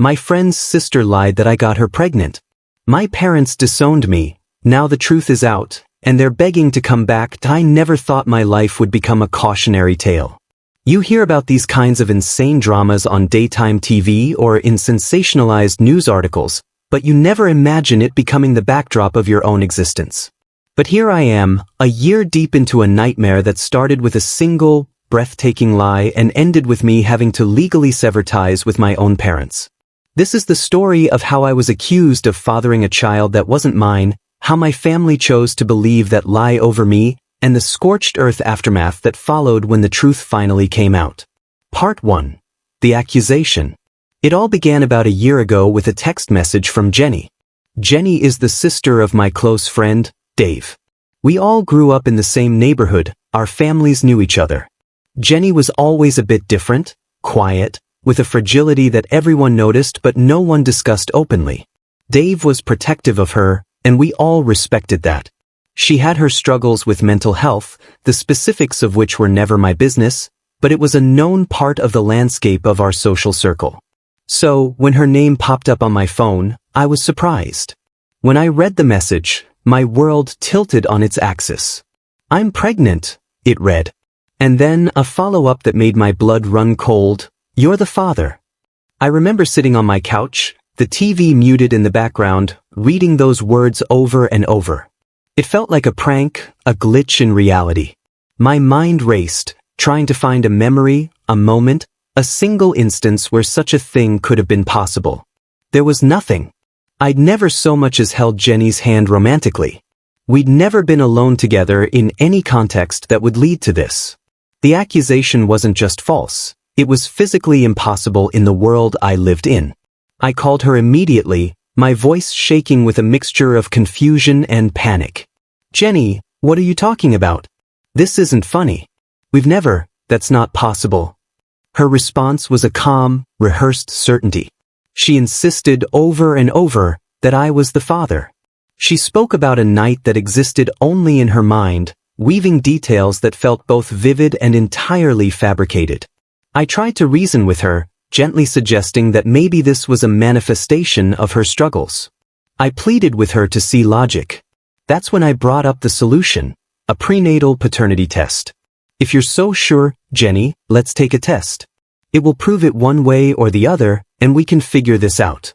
My friend's sister lied that I got her pregnant. My parents disowned me. Now the truth is out, and they're begging to come back. I never thought my life would become a cautionary tale. You hear about these kinds of insane dramas on daytime TV or in sensationalized news articles, but you never imagine it becoming the backdrop of your own existence. But here I am, a year deep into a nightmare that started with a single, breathtaking lie and ended with me having to legally sever ties with my own parents. This is the story of how I was accused of fathering a child that wasn't mine, how my family chose to believe that lie over me, and the scorched earth aftermath that followed when the truth finally came out. Part 1. The accusation. It all began about a year ago with a text message from Jenny. Jenny is the sister of my close friend, Dave. We all grew up in the same neighborhood, our families knew each other. Jenny was always a bit different, quiet, with a fragility that everyone noticed but no one discussed openly. Dave was protective of her, and we all respected that. She had her struggles with mental health, the specifics of which were never my business, but it was a known part of the landscape of our social circle. So, when her name popped up on my phone, I was surprised. When I read the message, my world tilted on its axis. "I'm pregnant," it read. And then a follow-up that made my blood run cold. "You're the father." I remember sitting on my couch, the TV muted in the background, reading those words over and over. It felt like a prank, a glitch in reality. My mind raced, trying to find a memory, a moment, a single instance where such a thing could have been possible. There was nothing. I'd never so much as held Jenny's hand romantically. We'd never been alone together in any context that would lead to this. The accusation wasn't just false. It was physically impossible in the world I lived in. I called her immediately, my voice shaking with a mixture of confusion and panic. "Jenny, what are you talking about? This isn't funny. That's not possible." Her response was a calm, rehearsed certainty. She insisted over and over that I was the father. She spoke about a night that existed only in her mind, weaving details that felt both vivid and entirely fabricated. I tried to reason with her, gently suggesting that maybe this was a manifestation of her struggles. I pleaded with her to see logic. That's when I brought up the solution, a prenatal paternity test. "If you're so sure, Jenny, let's take a test. It will prove it one way or the other, and we can figure this out."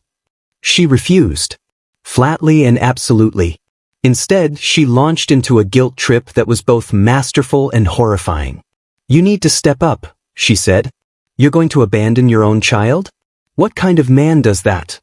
She refused. Flatly and absolutely. Instead, she launched into a guilt trip that was both masterful and horrifying. "You need to step up," she said. "You're going to abandon your own child? What kind of man does that?"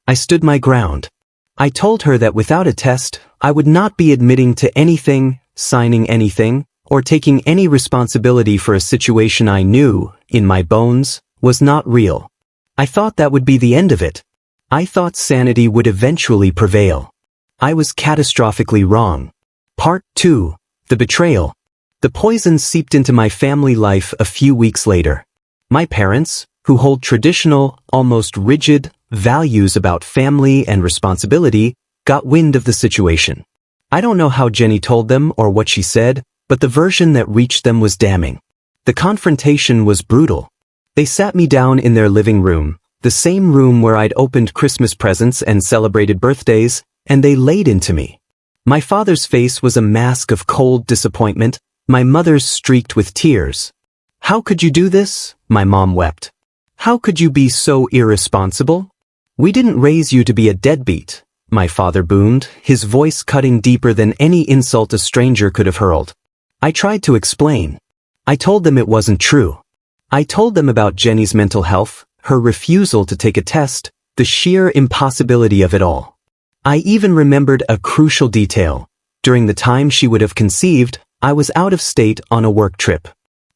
I stood my ground. I told her that without a test, I would not be admitting to anything, signing anything, or taking any responsibility for a situation I knew, in my bones, was not real. I thought that would be the end of it. I thought sanity would eventually prevail. I was catastrophically wrong. Part 2. The betrayal. The poison seeped into my family life a few weeks later. My parents, who hold traditional, almost rigid, values about family and responsibility, got wind of the situation. I don't know how Jenny told them or what she said, but the version that reached them was damning. The confrontation was brutal. They sat me down in their living room, the same room where I'd opened Christmas presents and celebrated birthdays, and they laid into me. My father's face was a mask of cold disappointment, my mother's streaked with tears. "How could you do this?" my mom wept. "How could you be so irresponsible? We didn't raise you to be a deadbeat," my father boomed, his voice cutting deeper than any insult a stranger could have hurled. I tried to explain. I told them it wasn't true. I told them about Jenny's mental health, her refusal to take a test, the sheer impossibility of it all. I even remembered a crucial detail. During the time she would have conceived, I was out of state on a work trip.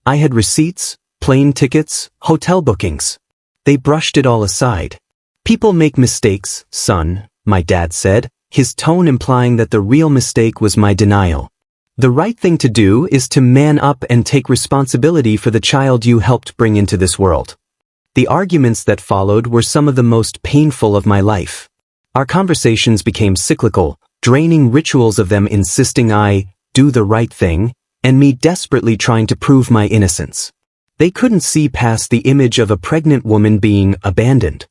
I had receipts, plane tickets, hotel bookings. They brushed it all aside. "People make mistakes, son," my dad said, his tone implying that the real mistake was my denial. "The right thing to do is to man up and take responsibility for the child you helped bring into this world." The arguments that followed were some of the most painful of my life. Our conversations became cyclical, draining rituals of them insisting I do the right thing, and me desperately trying to prove my innocence. They couldn't see past the image of a pregnant woman being abandoned.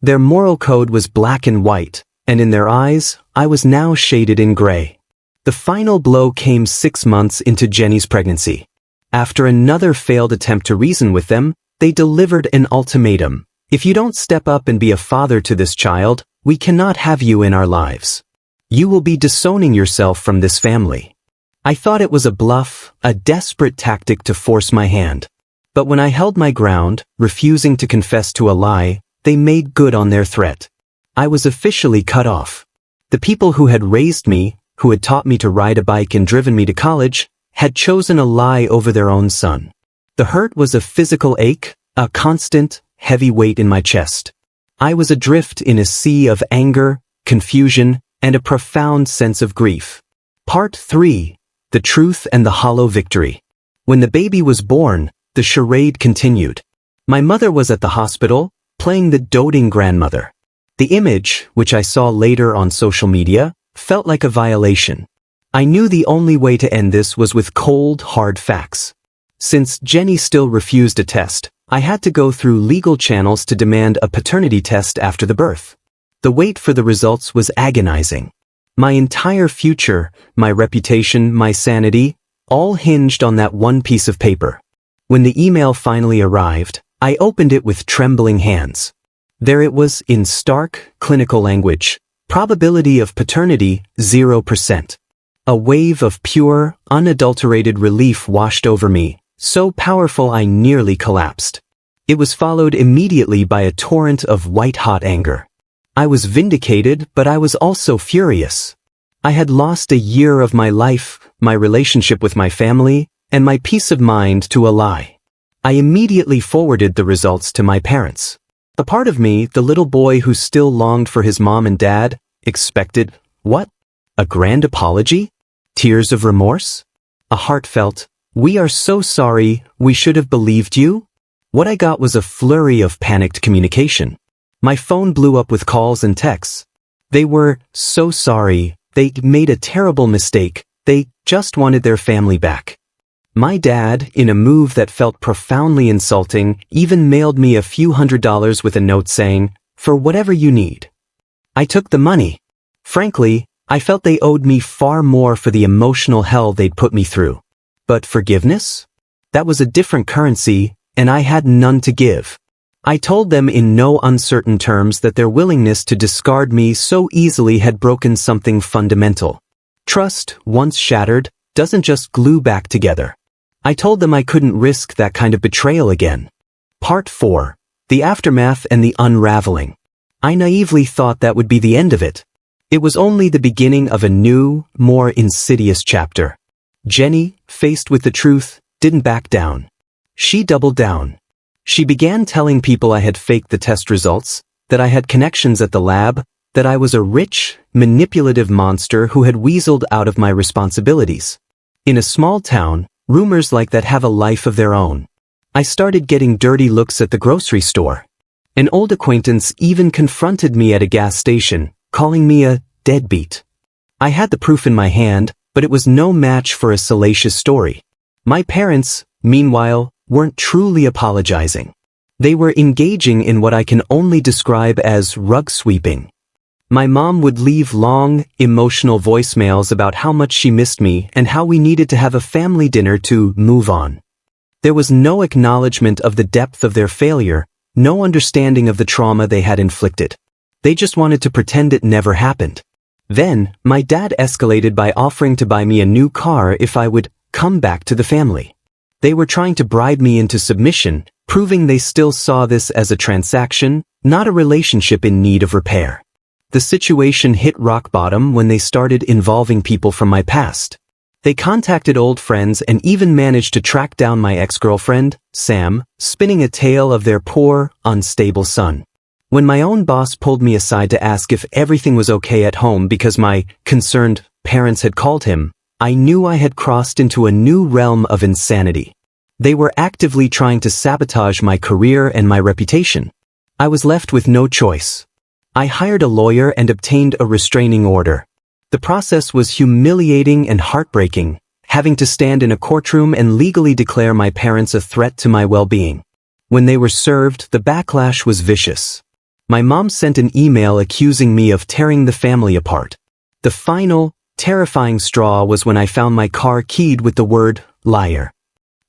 Their moral code was black and white, and in their eyes, I was now shaded in gray. The final blow came 6 months into Jenny's pregnancy. After another failed attempt to reason with them, they delivered an ultimatum. If you don't step up and be a father to this child, we cannot have you in our lives. You will be disowning yourself from this family. I thought it was a bluff, a desperate tactic to force my hand. But when I held my ground, refusing to confess to a lie, they made good on their threat. I was officially cut off. The people who had raised me, who had taught me to ride a bike and driven me to college, had chosen a lie over their own son. The hurt was a physical ache, a constant, heavy weight in my chest. I was adrift in a sea of anger, confusion, and a profound sense of grief. Part 3. The Truth and the Hollow Victory. When the baby was born, the charade continued. My mother was at the hospital, playing the doting grandmother. The image, which I saw later on social media, felt like a violation. I knew the only way to end this was with cold, hard facts. Since Jenny still refused a test, I had to go through legal channels to demand a paternity test after the birth. The wait for the results was agonizing. My entire future, my reputation, my sanity, all hinged on that one piece of paper. When the email finally arrived, I opened it with trembling hands. There it was in stark, clinical language. Probability of paternity, 0%. A wave of pure, unadulterated relief washed over me, so powerful I nearly collapsed. It was followed immediately by a torrent of white-hot anger. I was vindicated, but I was also furious. I had lost a year of my life, my relationship with my family, and my peace of mind to a lie. I immediately forwarded the results to my parents. A part of me, the little boy who still longed for his mom and dad, expected, what? A grand apology? Tears of remorse? A heartfelt, "We are so sorry, we should have believed you?" What I got was a flurry of panicked communication. My phone blew up with calls and texts. They were so sorry, they made a terrible mistake, they just wanted their family back. My dad, in a move that felt profoundly insulting, even mailed me a few $100s with a note saying, "For whatever you need." I took the money. Frankly, I felt they owed me far more for the emotional hell they'd put me through. But forgiveness? That was a different currency, and I had none to give. I told them in no uncertain terms that their willingness to discard me so easily had broken something fundamental. Trust, once shattered, doesn't just glue back together. I told them I couldn't risk that kind of betrayal again. Part 4. The Aftermath and the Unraveling. I naively thought that would be the end of it. It was only the beginning of a new, more insidious chapter. Jenny, faced with the truth, didn't back down. She doubled down. She began telling people I had faked the test results, that I had connections at the lab, that I was a rich, manipulative monster who had weaseled out of my responsibilities. In a small town, rumors like that have a life of their own. I started getting dirty looks at the grocery store. An old acquaintance even confronted me at a gas station, calling me a deadbeat. I had the proof in my hand, but it was no match for a salacious story. My parents, meanwhile, weren't truly apologizing. They were engaging in what I can only describe as rug sweeping. My mom would leave long, emotional voicemails about how much she missed me and how we needed to have a family dinner to move on. There was no acknowledgement of the depth of their failure, no understanding of the trauma they had inflicted. They just wanted to pretend it never happened. Then, my dad escalated by offering to buy me a new car if I would come back to the family. They were trying to bribe me into submission, proving they still saw this as a transaction, not a relationship in need of repair. The situation hit rock bottom when they started involving people from my past. They contacted old friends and even managed to track down my ex-girlfriend, Sam, spinning a tale of their poor, unstable son. When my own boss pulled me aside to ask if everything was okay at home because my concerned parents had called him, I knew I had crossed into a new realm of insanity. They were actively trying to sabotage my career and my reputation. I was left with no choice. I hired a lawyer and obtained a restraining order. The process was humiliating and heartbreaking, having to stand in a courtroom and legally declare my parents a threat to my well-being. When they were served, the backlash was vicious. My mom sent an email accusing me of tearing the family apart. The final, terrifying straw was when I found my car keyed with the word, liar.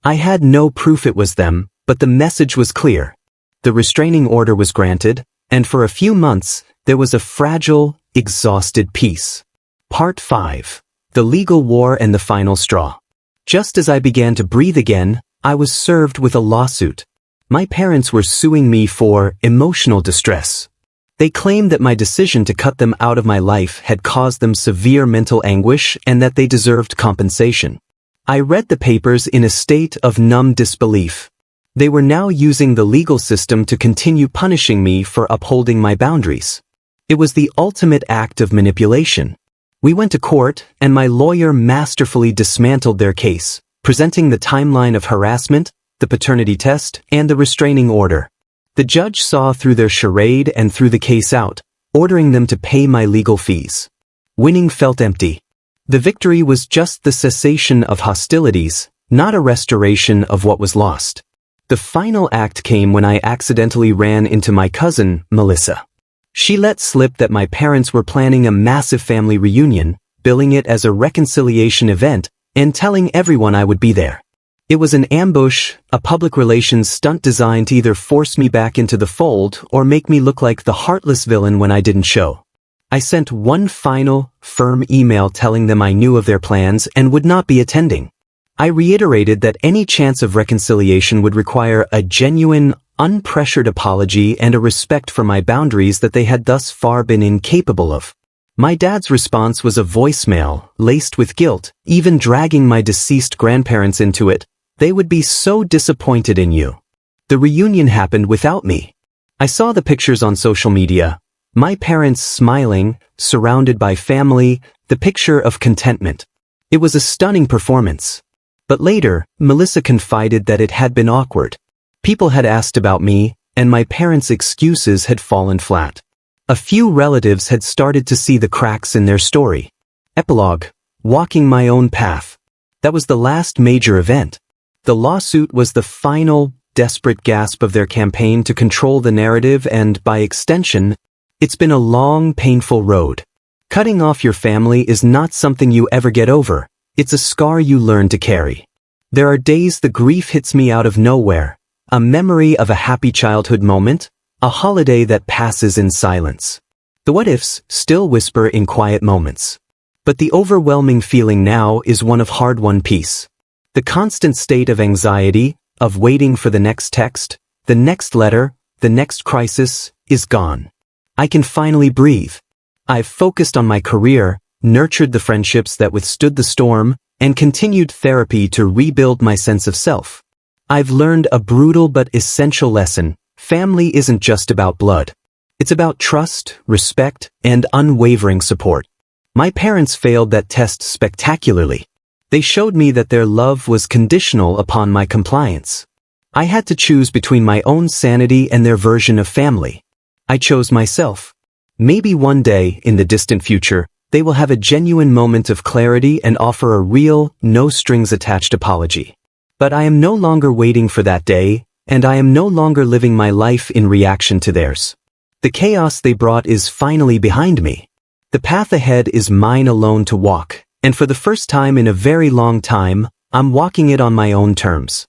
I had no proof it was them, but the message was clear. The restraining order was granted, and for a few months, there was a fragile, exhausted peace. Part 5. The Legal War and the Final Straw. Just as I began to breathe again, I was served with a lawsuit. My parents were suing me for emotional distress. They claimed that my decision to cut them out of my life had caused them severe mental anguish and that they deserved compensation. I read the papers in a state of numb disbelief. They were now using the legal system to continue punishing me for upholding my boundaries. It was the ultimate act of manipulation. We went to court, and my lawyer masterfully dismantled their case, presenting the timeline of harassment, the paternity test, and the restraining order. The judge saw through their charade and threw the case out, ordering them to pay my legal fees. Winning felt empty. The victory was just the cessation of hostilities, not a restoration of what was lost. The final act came when I accidentally ran into my cousin, Melissa. She let slip that my parents were planning a massive family reunion, billing it as a reconciliation event, and telling everyone I would be there. It was an ambush, a public relations stunt designed to either force me back into the fold or make me look like the heartless villain when I didn't show. I sent one final, firm email telling them I knew of their plans and would not be attending. I reiterated that any chance of reconciliation would require a genuine, unpressured apology and a respect for my boundaries that they had thus far been incapable of. My dad's response was a voicemail, laced with guilt, even dragging my deceased grandparents into it. They would be so disappointed in you. The reunion happened without me. I saw the pictures on social media. My parents smiling, surrounded by family, the picture of contentment. It was a stunning performance. But later, Melissa confided that it had been awkward. People had asked about me, and my parents' excuses had fallen flat. A few relatives had started to see the cracks in their story. Epilogue: walking my own path. That was the last major event. The lawsuit was the final, desperate gasp of their campaign to control the narrative and, by extension, it's been a long, painful road. Cutting off your family is not something you ever get over. It's a scar you learn to carry. There are days the grief hits me out of nowhere, a memory of a happy childhood moment, a holiday that passes in silence. The what-ifs still whisper in quiet moments. But the overwhelming feeling now is one of hard-won peace. The constant state of anxiety, of waiting for the next text, the next letter, the next crisis, is gone. I can finally breathe. I've focused on my career, nurtured the friendships that withstood the storm, and continued therapy to rebuild my sense of self. I've learned a brutal but essential lesson. Family isn't just about blood. It's about trust, respect, and unwavering support. My parents failed that test spectacularly. They showed me that their love was conditional upon my compliance. I had to choose between my own sanity and their version of family. I chose myself. Maybe one day, in the distant future, they will have a genuine moment of clarity and offer a real, no-strings-attached apology. But I am no longer waiting for that day, and I am no longer living my life in reaction to theirs. The chaos they brought is finally behind me. The path ahead is mine alone to walk, and for the first time in a very long time, I'm walking it on my own terms.